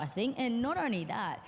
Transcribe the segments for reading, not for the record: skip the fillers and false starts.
I think. And not only that,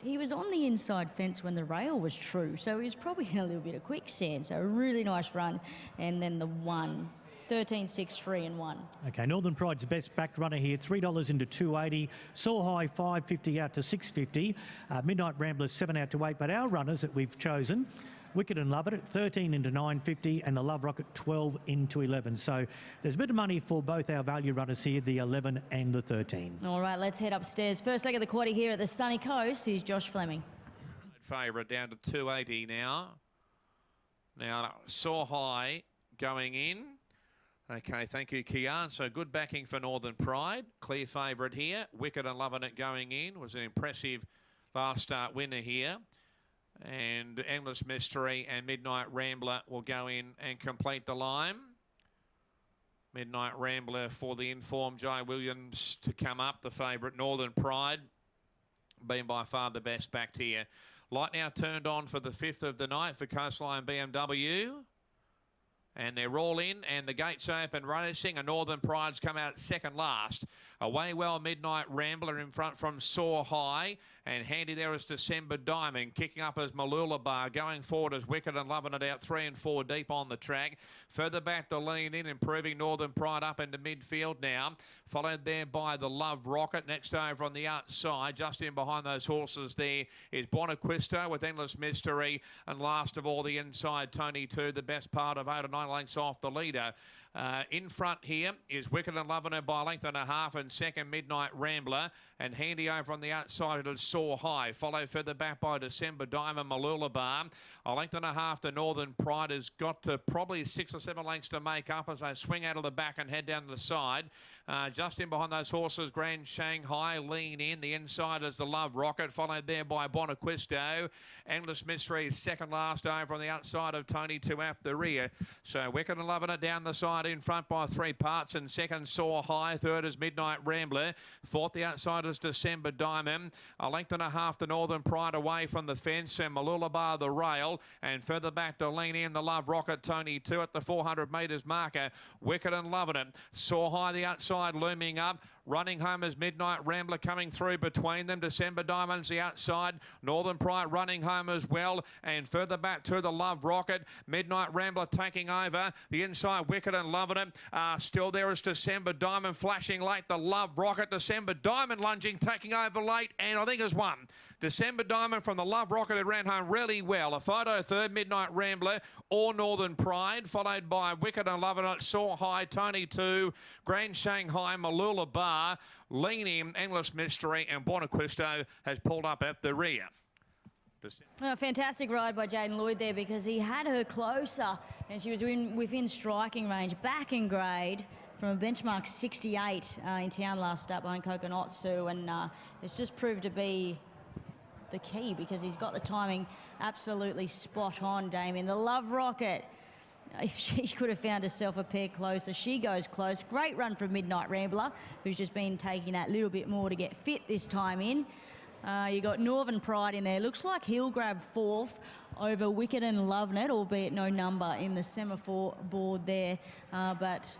he was on the inside fence when the rail was true, so he was probably in a little bit of quicksand. So a really nice run. And then the 1. 13, 6, 3 and 1. Okay, Northern Pride's best backed runner here, $3 into 280. Soar High, 550 out to 650. Midnight Rambler, 7 out to 8. But our runners that we've chosen, Wicked and Love It, 13 into 950, and the Love Rocket, 12 into 11. So there's a bit of money for both our value runners here, the 11 and the 13. All right, let's head upstairs. First leg of the quaddie here at the sunny coast is Josh Fleming. Favourite down to 280 now. Now, Soar High going in. Okay, thank you, Kian. So good backing for Northern Pride. Clear favourite here. Wicked and Loving It going in. Was an impressive last start winner here. And Endless Mystery and Midnight Rambler will go in and complete the line. Midnight Rambler for the informed Jai Williams to come up. The favourite Northern Pride being by far the best backed here. Light now turned on for the 5th of the night for Coastline BMW. And they're all in, and the gates open racing, and Northern Pride's come out second last. Away well, Midnight Rambler in front from Soar High, and handy there is December Diamond. Kicking up as Malula Bar, going forward as Wicked and Loving It out 3 and 4 deep on the track. Further back to lean in, improving Northern Pride up into midfield now. Followed there by the Love Rocket. Next over on the outside, just in behind those horses there is Bonaquisto with Endless Mystery. And last of all, the inside, Tony 2, the best part of 8 or 9 lengths off the leader. In front here is Wicked and Loving It by a length and a half, and second Midnight Rambler, and handy over on the outside it is Soar High. Followed further back by December Diamond, Malula Bar. A length and a half to Northern Pride has got to probably 6 or 7 lengths to make up as they swing out of the back and head down to the side. Just in behind those horses, Grand Shanghai lean in. The inside is the Love Rocket, followed there by Bonaquisto. Endless Mystery is second last over on the outside of Tony 2 up the rear. So Wicked and Loving It down the side in front by 3 parts, and second Soar High. Third is Midnight Rambler. Fourth, the outside is December Diamond. A length and a half to Northern Pride away from the fence, and Malula Bar the rail. And further back to lean in the Love Rocket, Tony 2 at the 400 metres marker. Wicked and Loving It. Soar High the outside looming up. Running home as Midnight Rambler coming through between them. December Diamond's the outside. Northern Pride running home as well. And further back to the Love Rocket. Midnight Rambler taking over. The inside Wicked and Loving It. Still there is December Diamond flashing late. The Love Rocket. December Diamond lunging, taking over late. And I think has won. December Diamond from the Love Rocket had ran home really well. A photo third, Midnight Rambler or Northern Pride. Followed by Wicked and Loving It. Soar High, Tony 2. Grand Shanghai, Malula Bar. Lean in, Endless Mystery, and Bonaquisto has pulled up at the rear. A fantastic ride by Jaden Lloyd there, because he had her closer and she was within striking range, back in grade from a benchmark 68 in town last up behind Coconutsu, and it's just proved to be the key because he's got the timing absolutely spot on, Damien. The Love Rocket, if she could have found herself a pair closer, she goes close. Great run from Midnight Rambler, who's just been taking that little bit more to get fit this time in. You got Northern Pride in there. Looks like he'll grab 4th over Wicked and Loving It, albeit no number in the semaphore board there. But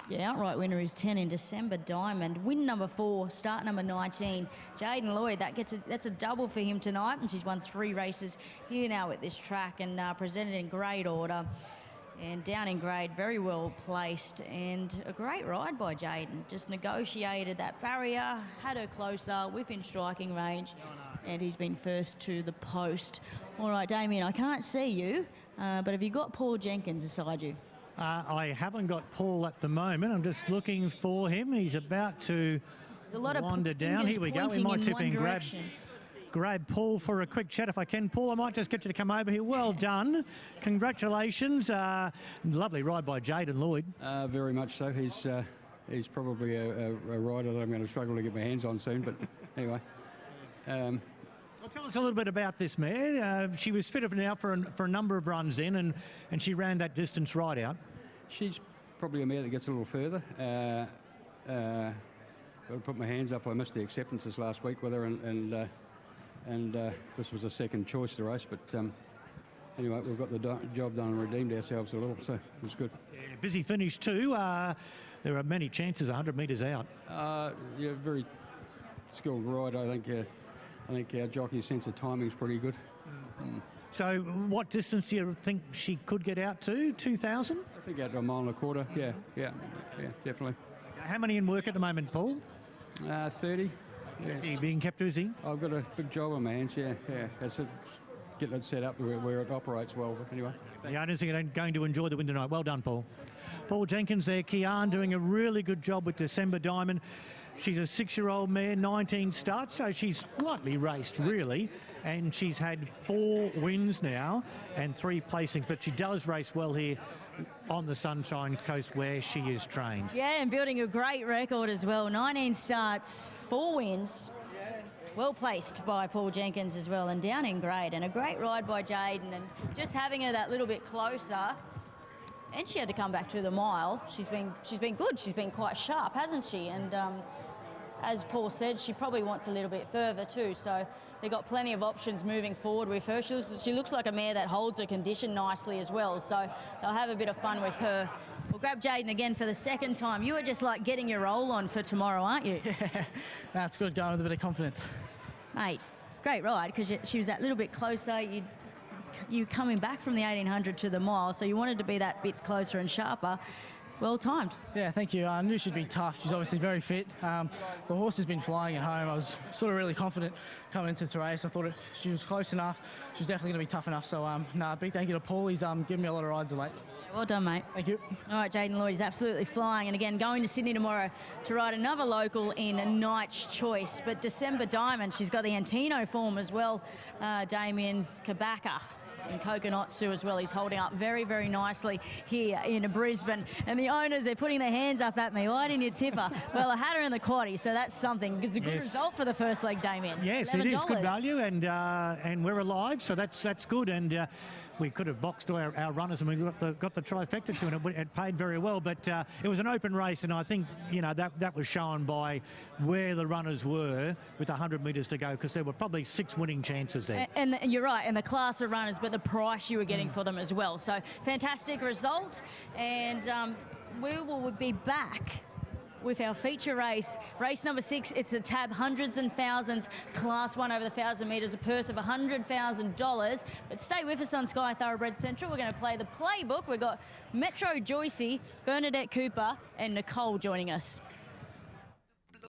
yeah, outright winner is 10 in December Diamond. Win number 4, start number 19. Jaden Lloyd, that's a double for him tonight, and she's won 3 races here now at this track and presented in great order. And down in grade, very well placed, and a great ride by Jaden. Just negotiated that barrier, had her closer, within striking range, and he's been first to the post. All right, Damien, I can't see you, but have you got Paul Jenkins beside you? I haven't got Paul at the moment. I'm just looking for him. He's about to wander down. Here we go. We might see if we can grab Paul for a quick chat if I can. Paul, I might just get you to come over here. Well done. Congratulations. Lovely ride by Jaden Lloyd. Very much so. He's probably a rider that I'm going to struggle to get my hands on soon, but anyway. Well, tell us a little bit about this mare. She was fit now for a number of runs in, and she ran that distance right out. She's probably a mare that gets a little further. I put my hands up. I missed the acceptances last week with her, and this was a second choice to race, but anyway, we've got the job done and redeemed ourselves a little, so it was good. Yeah, busy finish too. There are many chances 100 metres out. Yeah, very skilled ride. I think our jockey's sense of timing is pretty good. So what distance do you think she could get out to? 2,000? I think out to 1.25 miles. Yeah, definitely. How many in work at the moment, Paul? 30. Yeah. Is he being kept busy? I've got a big job on my hands. Yeah. That's it. Getting it set up where it operates well. But anyway. The owners are going to enjoy the win tonight. Well done, Paul. Paul Jenkins there, Kian doing a really good job with December Diamond. She's a 6-year-old mare, 19 starts, so she's lightly raced, really. And she's had 4 wins now and 3 placings, but she does race well here on the Sunshine Coast where she is trained. Yeah, and building a great record as well. 19 starts, 4 wins. Well placed by Paul Jenkins as well, and down in grade, and a great ride by Jaden, and just having her that little bit closer. And she had to come back to the mile. She's been good. She's been quite sharp, hasn't she? And as Paul said, she probably wants a little bit further too. So they've got plenty of options moving forward with her. She looks like a mare that holds her condition nicely as well. So they'll have a bit of fun with her. We'll grab Jaden again for the second time. You were just like getting your roll on for tomorrow, aren't you? Yeah, that's good, going with a bit of confidence. Mate, great ride, because she was that little bit closer. You coming back from the 1800 to the mile, so you wanted to be that bit closer and sharper. Well timed. Yeah, thank you. I knew she'd be tough. She's obviously very fit. The horse has been flying at home. I was sort of really confident coming into the race. I thought she was close enough. She's definitely going to be tough enough. So, big thank you to Paul. He's given me a lot of rides of late. Well done, mate. Thank you. All right, Jaden Lloyd is absolutely flying. And again, going to Sydney tomorrow to ride another local in Knight's Choice. But December Diamond, she's got the Antino form as well. Damien Kabaka in Kokonotsu as well. He's holding up very, very nicely here in Brisbane. And the owners, they're putting their hands up at me. Why didn't you tip her? Well, I had her in the quaddie, so that's something. It's a good result for the first leg, Damien. Yes, $11. it is good value, and we're alive, so that's good. And we could have boxed our runners, and we got the trifecta to it. It paid very well, but it was an open race, and I think that was shown by where the runners were with 100 metres to go, because there were probably 6 winning chances there. And you're right, and the class of runners, but the price you were getting for them as well. So fantastic result, and we will be back with our feature race number 6. It's a tab hundreds and thousands, class 1 over the 1,000 metres, a purse of $100,000. But stay with us on Sky Thoroughbred Central. We're going to play the playbook. We've got Metro Joycey, Bernadette Cooper and Nicole joining us.